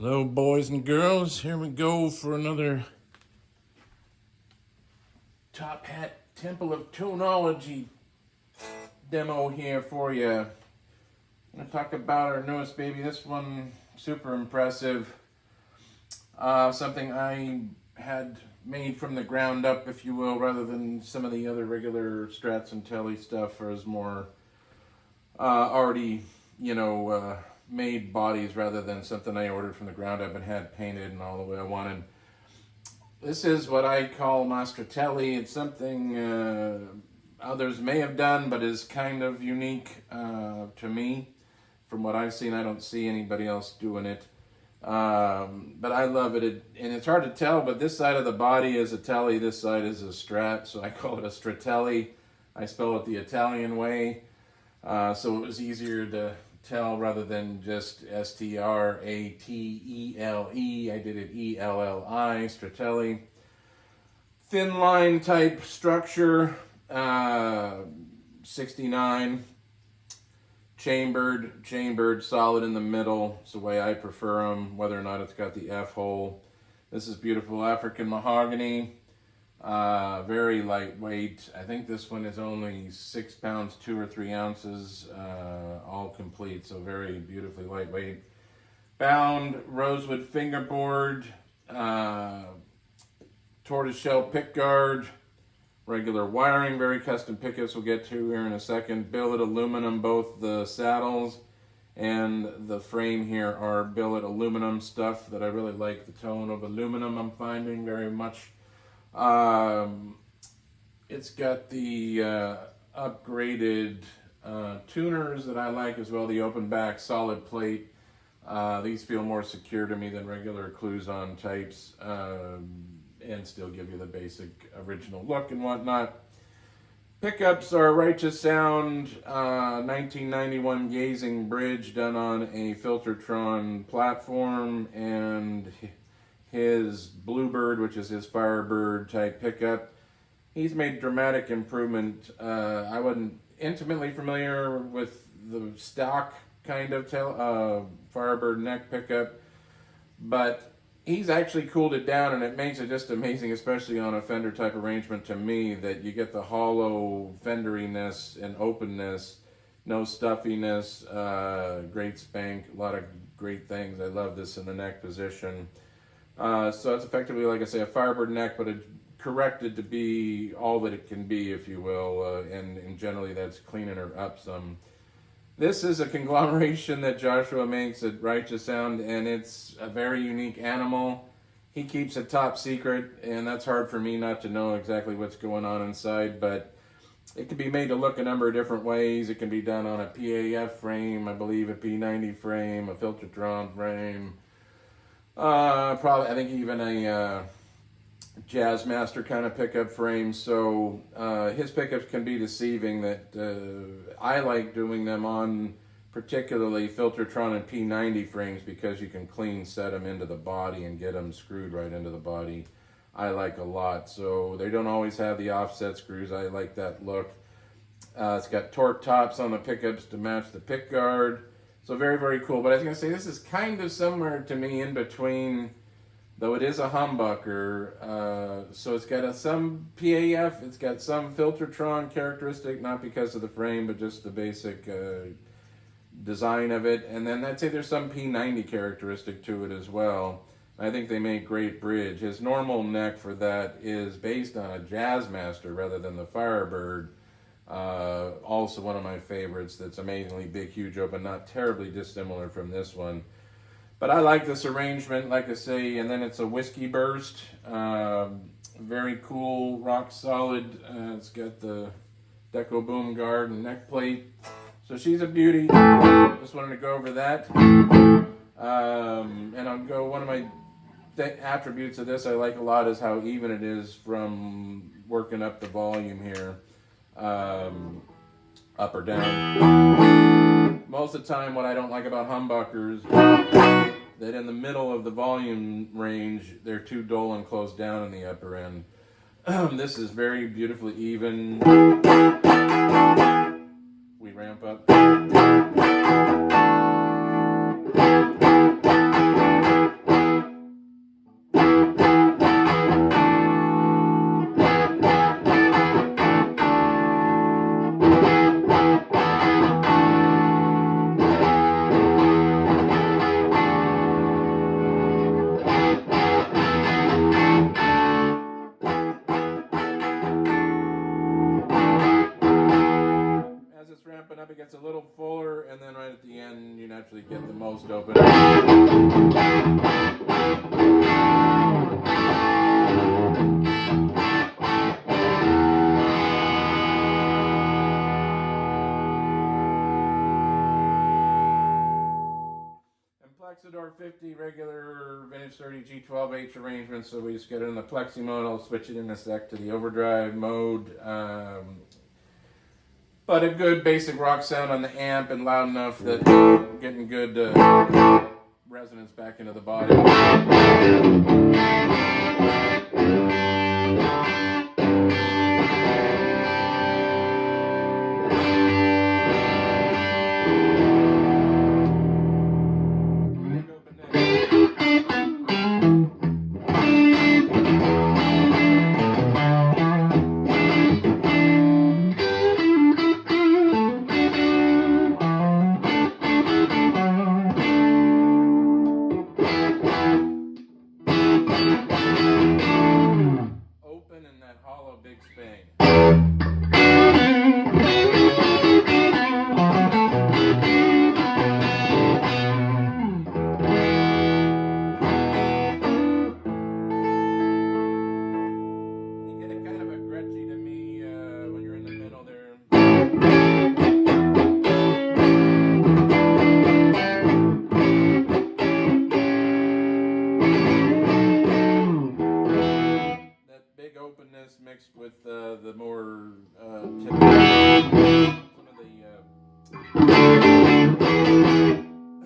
Hello, boys and girls. Here we go for another TopHat Temple of Tonology demo here for you. I'm going to talk about our newest baby. This one, super impressive. Something I had made from the ground up, if you will, rather than some of the other regular strats and tele stuff, or is more already, made bodies rather than something I ordered from the ground up and had painted and all the way I wanted. This is what I call my Stratelli. It's something others may have done, but is kind of unique to me. From what I've seen, I don't see anybody else doing it. But I love it. And it's hard to tell, but this side of the body is a tele, this side is a strat, so I call it a Stratelli. I spell it the Italian way, so it was easier to tell rather than just S-T-R-A-T-E-L-E. I did it E-L-L-I, Stratelli. Thin line type structure, 69. Chambered, solid in the middle. It's the way I prefer them, whether or not it's got the F-hole. This is beautiful African mahogany. Very lightweight. I think this one is only 6 pounds, 2 or 3 ounces, all complete, so very beautifully lightweight. Bound rosewood fingerboard, tortoiseshell pickguard, regular wiring, very custom pickups we'll get to here in a second. Billet aluminum, both the saddles and the frame here are billet aluminum stuff that I really like the tone of aluminum I'm finding very much. It's got the upgraded tuners that I like as well, the openback solid plate. These feel more secure to me than regular clues-on types, and still give you the basic original look and whatnot. Pickups are Righteous Sound 1991 Gazing Bridge done on a Filtertron platform, and his Bluebird, which is his Firebird type pickup. He's made dramatic improvement. I wasn't intimately familiar with the stock kind of Firebird neck pickup, but he's actually cooled it down, and it makes it just amazing, especially on a fender type arrangement to me, that you get the hollow fenderiness and openness, no stuffiness, great spank, a lot of great things. I love this in the neck position. So it's effectively, like I say, a Firebird neck, but it's corrected to be all that it can be, if you will, and generally that's cleaning her up some. This is a conglomeration that Joshua makes at Righteous Sound, and it's a very unique animal. He keeps it top secret, and that's hard for me not to know exactly what's going on inside, but it can be made to look a number of different ways. It can be done on a PAF frame, I believe a P90 frame, a Filtertron frame, probably, I think even a Jazzmaster kind of pickup frame. So his pickups can be deceiving. That I like doing them on particularly Filtertron and P90 frames because you can clean set them into the body and get them screwed right into the body. I like a lot. So they don't always have the offset screws. I like that look. It's got torque tops on the pickups to match the pick guard. So very, very cool. But I was going to say, this is kind of somewhere to me in between, though it is a humbucker. So it's got some PAF, it's got some Filtertron characteristic, not because of the frame, but just the basic design of it. And then I'd say there's some P90 characteristic to it as well. I think they make great bridge. His normal neck for that is based on a Jazzmaster rather than the Firebird. Also one of my favorites that's amazingly big, huge open, not terribly dissimilar from this one. But I like this arrangement, like I say, and then it's a whiskey burst. Very cool, rock solid. It's got the Deco Boom guard and neck plate. So she's a beauty. Just wanted to go over that. And I'll go, one of my attributes of this I like a lot is how even it is from working up the volume here. Up or down. Most of the time what I don't like about humbuckers, that in the middle of the volume range they're too dull and closed down in the upper end. This is very beautifully even. We ramp up. almost open. Emplexador 50 regular vintage 30 G12H arrangement, so we just get it in the plexi mode. I'll switch it in a sec to the overdrive mode. But a good basic rock sound on the amp and loud enough that getting good resonance back into the body. Big Spang. You get a kind of a grudgy to me when you're in the middle there. Openness mixed with the more typical some of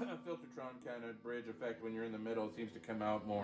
the Filtertron kind of bridge effect when you're in the middle, it seems to come out more.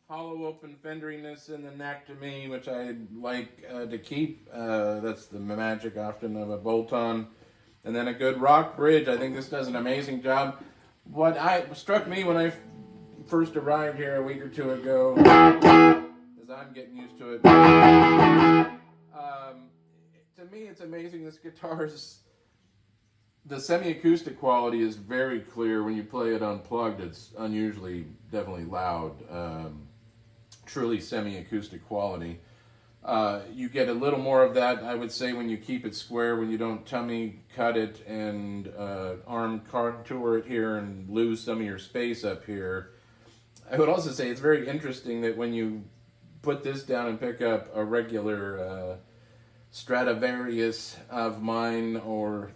Hollow open fenderiness in the neck to me, which I like to keep. That's the magic often of a bolt-on. And then a good rock bridge. I think this does an amazing job. What struck me when I first arrived here a week or two ago, as I'm getting used to it, to me it's amazing this guitar's, the semi-acoustic quality is very clear. When you play it unplugged, it's unusually, definitely loud. Truly semi-acoustic quality. You get a little more of that, I would say, when you keep it square, when you don't tummy cut it and arm contour it here and lose some of your space up here. I would also say it's very interesting that when you put this down and pick up a regular Stradivarius of mine or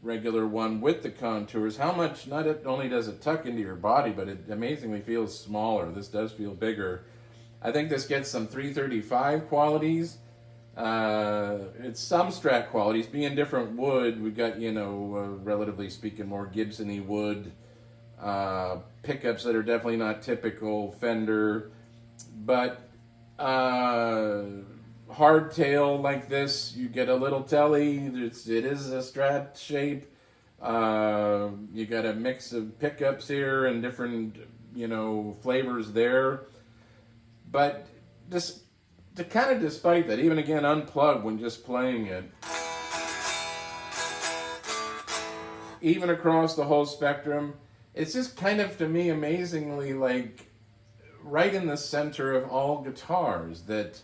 regular one with the contours, how much, not only does it tuck into your body, but it amazingly feels smaller. This does feel bigger. I think this gets some 335 qualities. It's some Strat qualities. Being different wood, we've got, relatively speaking, more Gibson-y wood. pickups that are definitely not typical Fender, but hardtail like this, you get a little tele. It is a strat shape. You got a mix of pickups here and different, flavors there. But just to kind of despite that, even again unplugged when just playing it, even across the whole spectrum, it's just kind of, to me, amazingly like right in the center of all guitars. That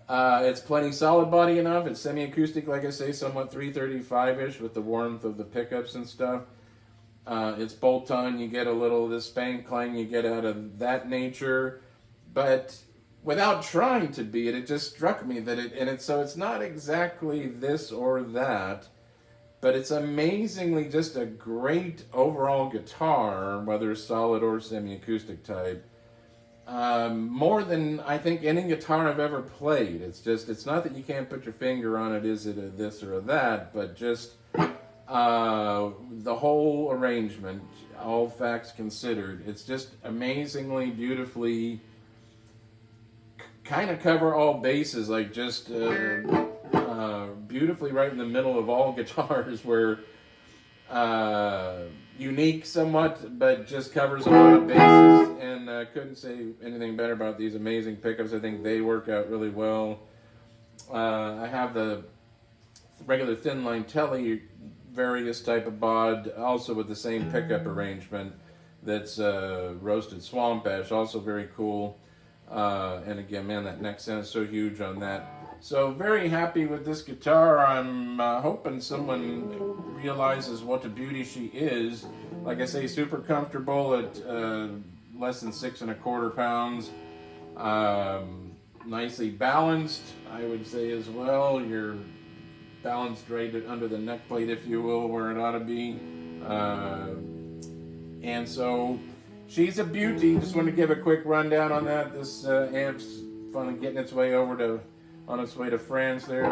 it's plenty solid body enough. It's semi-acoustic, like I say, somewhat 335-ish with the warmth of the pickups and stuff. It's bolt-on. You get a little of the spank clang you get out of that nature. But without trying to be it, it just struck me that so it's not exactly this or that, but it's amazingly just a great overall guitar, whether solid or semi-acoustic type. More than I think any guitar I've ever played. It's not that you can't put your finger on it, is it a this or a that, but just the whole arrangement, all facts considered, it's just amazingly beautifully kind of cover all bases, like just beautifully right in the middle of all guitars, where unique somewhat, but just covers a lot of bases, and couldn't say anything better about these amazing pickups. I think they work out really well. I have the regular thin line tele, various type of bod, also with the same pickup arrangement. That's roasted swamp ash, also very cool. And again, man, that neck sound is so huge on that. So very happy with this guitar. I'm hoping someone realizes what a beauty she is. Like I say, super comfortable at less than 6 1/4 pounds. Nicely balanced, I would say as well. You're balanced right under the neck plate, if you will, where it ought to be. And so she's a beauty. Just want to give a quick rundown on that. This amp's finally getting its way on its way to France there.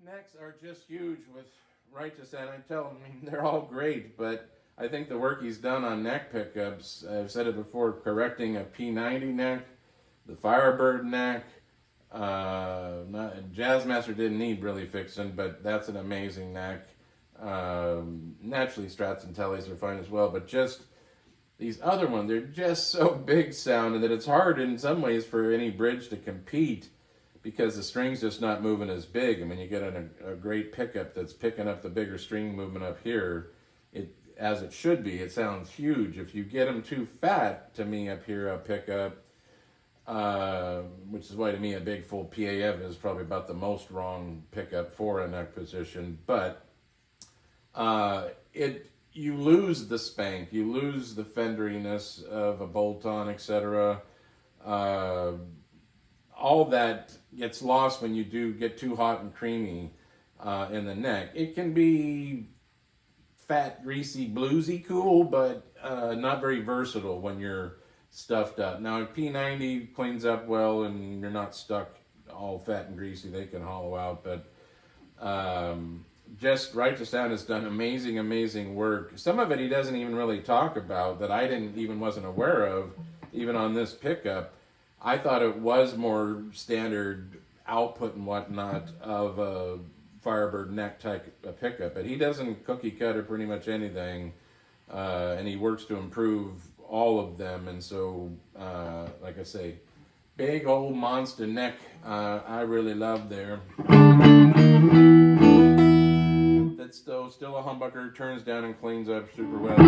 Necks are just huge with Righteous, and I tell them, they're all great, but I think the work he's done on neck pickups, I've said it before, correcting a P90 neck, the Firebird neck, Jazzmaster didn't need really fixing, but that's an amazing neck. Naturally, strats and teles are fine as well, but just these other ones, they're just so big sounding that it's hard in some ways for any bridge to compete, because the string's just not moving as big. I mean, you get a great pickup that's picking up the bigger string movement up here, as it should be. It sounds huge. If you get them too fat, to me, up here, a pickup, which is why to me a big full PAF is probably about the most wrong pickup for a neck position. But you lose the spank, you lose the fenderiness of a bolt-on, etc. All that gets lost when you do get too hot and creamy in the neck. It can be fat, greasy, bluesy cool, but not very versatile when you're stuffed up. Now, P90 cleans up well and you're not stuck all fat and greasy. They can hollow out, but just Righteous Sound has done amazing, amazing work. Some of it he doesn't even really talk about, that I wasn't aware of, even on this pickup. I thought it was more standard output and whatnot of a Firebird neck type of pickup, but he doesn't cookie cutter pretty much anything, and he works to improve all of them. And so, like I say, big old monster neck, I really love there. That's still a humbucker, turns down and cleans up super well.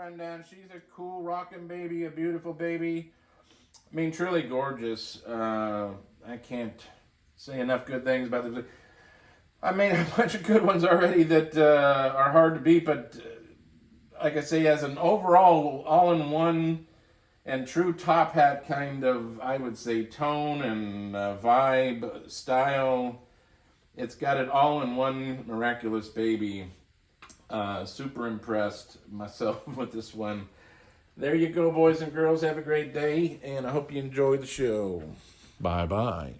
Rundown. She's a cool rocking baby, a beautiful baby. I mean, truly gorgeous. I can't say enough good things about this. I made a bunch of good ones already that are hard to beat, but like I say, as an overall all-in-one and true top hat kind of, I would say, tone and vibe, style, it's got it all in one miraculous baby. Super impressed myself with this one. There you go, boys and girls. Have a great day, and I hope you enjoy the show. Bye-bye.